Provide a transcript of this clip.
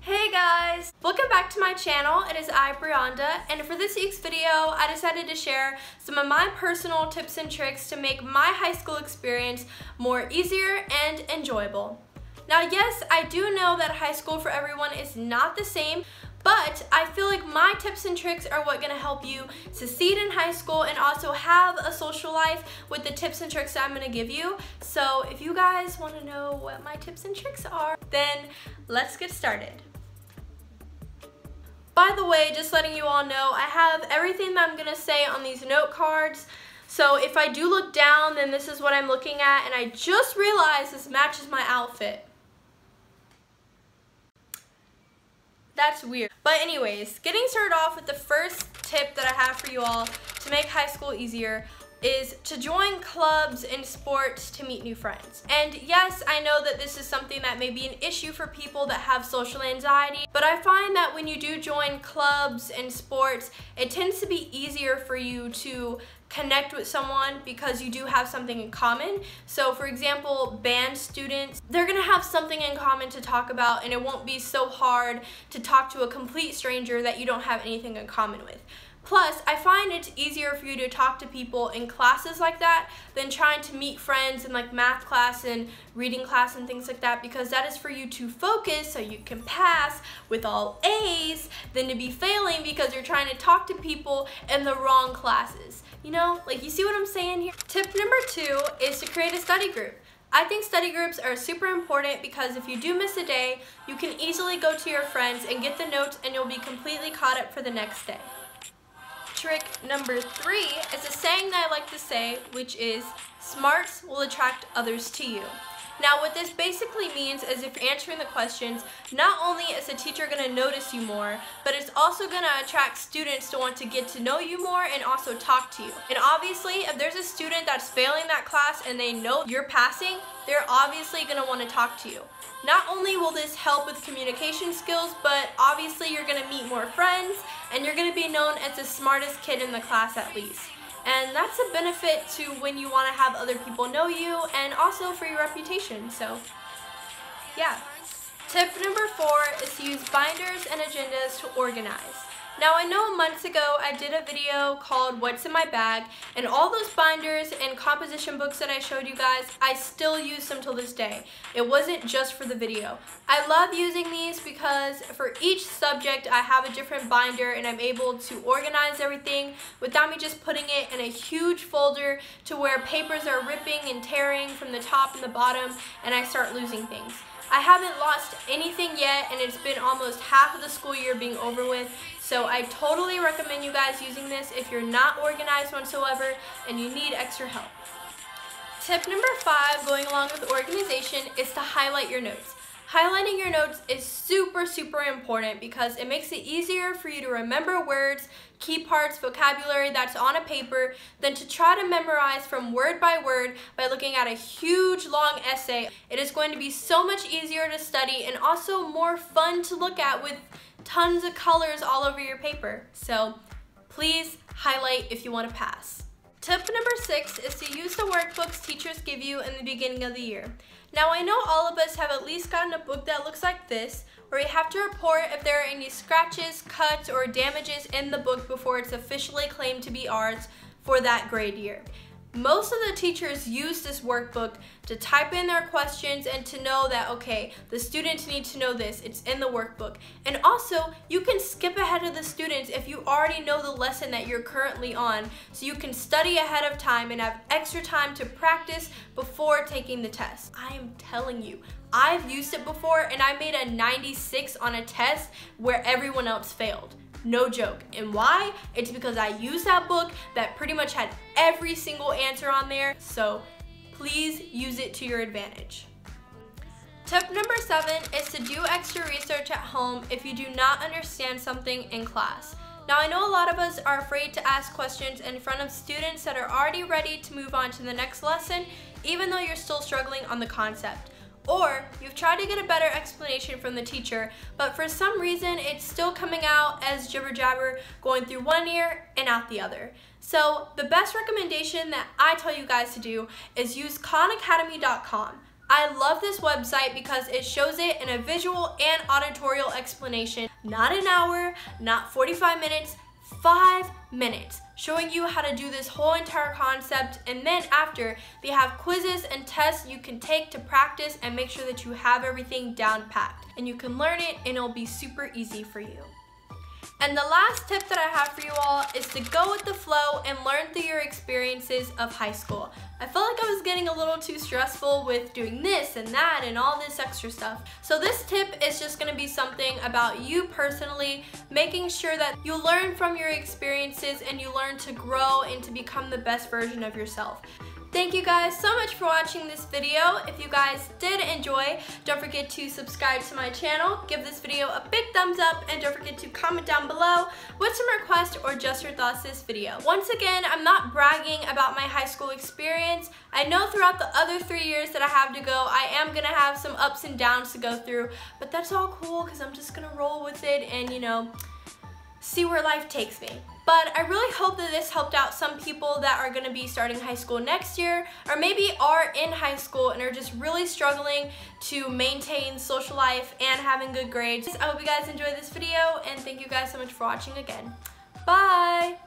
Hey guys! Welcome back to my channel. It is I, Breonda, and for this week's video, I decided to share some of my personal tips and tricks to make my high school experience more easier and enjoyable. Now yes, I do know that high school for everyone is not the same, but I feel like my tips and tricks are what gonna help you succeed in high school and also have a social life with the tips and tricks that I'm gonna give you. So if you guys wanna know what my tips and tricks are, then let's get started. By the way, just letting you all know, I have everything that I'm gonna say on these note cards. So if I do look down, then this is what I'm looking at, and I just realized this matches my outfit. That's weird. But anyways, getting started off with the first tip that I have for you all to make high school easier is to join clubs and sports to meet new friends. And yes, I know that this is something that may be an issue for people that have social anxiety, but I find that when you do join clubs and sports, it tends to be easier for you to connect with someone because you do have something in common. So for example, band students, they're gonna have something in common to talk about, and it won't be so hard to talk to a complete stranger that you don't have anything in common with. Plus, I find it's easier for you to talk to people in classes like that than trying to meet friends in like math class and reading class and things like that, because that is for you to focus so you can pass with all A's than to be failing because you're trying to talk to people in the wrong classes. You know, like, you see what I'm saying here? Tip number 2 is to create a study group. I think study groups are super important because if you do miss a day, you can easily go to your friends and get the notes and you'll be completely caught up for the next day. Trick number 3 is a saying that I like to say, which is, smarts will attract others to you. Now what this basically means is if you're answering the questions, not only is the teacher going to notice you more, but it's also going to attract students to want to get to know you more and also talk to you. And obviously, if there's a student that's failing that class and they know you're passing, they're obviously going to want to talk to you. Not only will this help with communication skills, but obviously you're going to meet more friends and you're going to be known as the smartest kid in the class at least. And that's a benefit to when you want to have other people know you and also for your reputation. So yeah. Tip number 4 is to use binders and agendas to organize. Now I know months ago I did a video called What's in My Bag, and all those binders and composition books that I showed you guys, I still use them till this day. It wasn't just for the video. I love using these because for each subject I have a different binder and I'm able to organize everything without me just putting it in a huge folder to where papers are ripping and tearing from the top and the bottom and I start losing things. I haven't lost anything yet, and it's been almost half of the school year being over with, so I totally recommend you guys using this if you're not organized whatsoever and you need extra help. Tip number 5, going along with organization, is to highlight your notes. Highlighting your notes is super important because it makes it easier for you to remember words, key parts, vocabulary that's on a paper than to try to memorize from word by word by looking at a huge long essay. It is going to be so much easier to study and also more fun to look at with tons of colors all over your paper. So please highlight if you want to pass. Tip number 6 is to use the workbooks teachers give you in the beginning of the year. Now I know all of us have at least gotten a book that looks like this, where you have to report if there are any scratches, cuts, or damages in the book before it's officially claimed to be ours for that grade year. Most of the teachers use this workbook to type in their questions and to know that, okay, the students need to know this, it's in the workbook. And also, you can skip ahead of the students if you already know the lesson that you're currently on, so you can study ahead of time and have extra time to practice before taking the test. I am telling you, I've used it before and I made a 96 on a test where everyone else failed. No joke. And why? It's because I used that book that pretty much had every single answer on there, so please use it to your advantage. Tip number 7 is to do extra research at home if you do not understand something in class. Now I know a lot of us are afraid to ask questions in front of students that are already ready to move on to the next lesson, even though you're still struggling on the concept. Or you've tried to get a better explanation from the teacher, but for some reason it's still coming out as jibber jabber, going through one ear and out the other. So the best recommendation that I tell you guys to do is use KhanAcademy.com. I love this website because it shows it in a visual and auditorial explanation. Not an hour, not 45 minutes, 5 minutes, showing you how to do this whole entire concept, and then after, they have quizzes and tests you can take to practice and make sure that you have everything down packed. And you can learn it and it'll be super easy for you. And the last tip that I have for you all is to go with the flow and learn through your experiences of high school. I felt like I was getting a little too stressful with doing this and that and all this extra stuff. So this tip is just going to be something about you personally, making sure that you learn from your experiences and you learn to grow and to become the best version of yourself. Thank you guys so much for watching this video. If you guys did enjoy, don't forget to subscribe to my channel, give this video a big thumbs up, and don't forget to comment down below with some requests or just your thoughts this video. Once again, I'm not bragging about my high school experience. I know throughout the other 3 years that I have to go, I am gonna have some ups and downs to go through, but that's all cool because I'm just gonna roll with it and, you know, see where life takes me. But I really hope that this helped out some people that are going to be starting high school next year, or maybe are in high school and are just really struggling to maintain social life and having good grades. I hope you guys enjoyed this video, and thank you guys so much for watching again. Bye!